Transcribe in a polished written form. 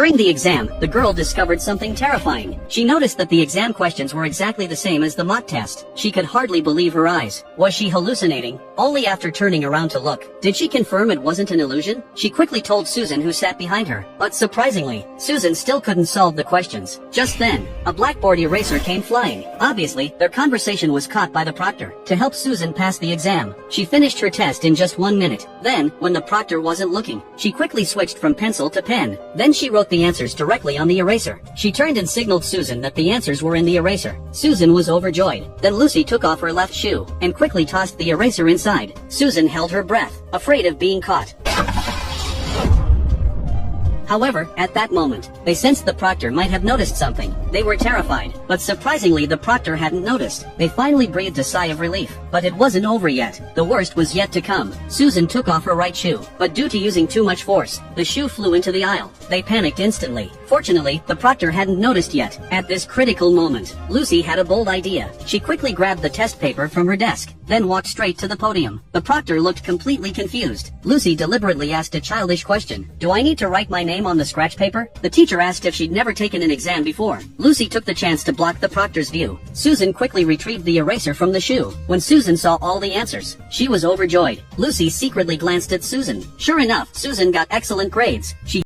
During the exam, the girl discovered something terrifying. She noticed that the exam questions were exactly the same as the mock test. She could hardly believe her eyes. Was she hallucinating? Only after turning around to look, did she confirm it wasn't an illusion? She quickly told Susan, who sat behind her. But surprisingly, Susan still couldn't solve the questions. Just then, a blackboard eraser came flying. Obviously, their conversation was caught by the proctor. To help Susan pass the exam, she finished her test in just 1 minute. Then, when the proctor wasn't looking, she quickly switched from pencil to pen. Then she wrote the answers directly on the eraser. She turned and signaled Susan that the answers were in the eraser. Susan was overjoyed. Then Lucy took off her left shoe and quickly tossed the eraser inside. Susan held her breath, afraid of being caught. However, at that moment, they sensed the proctor might have noticed something. They were terrified, but surprisingly the proctor hadn't noticed. They finally breathed a sigh of relief. But it wasn't over yet. The worst was yet to come. Susan took off her right shoe, but due to using too much force, the shoe flew into the aisle. They panicked instantly. Fortunately, the proctor hadn't noticed yet. At this critical moment, Lucy had a bold idea. She quickly grabbed the test paper from her desk, then walked straight to the podium. The proctor looked completely confused. Lucy deliberately asked a childish question. "Do I need to write my name on the scratch paper?" The teacher asked if she'd never taken an exam before. Lucy took the chance to block the proctor's view. Susan quickly retrieved the eraser from the shoe. When Susan saw all the answers, she was overjoyed. Lucy secretly glanced at Susan. Sure enough, Susan got excellent grades. She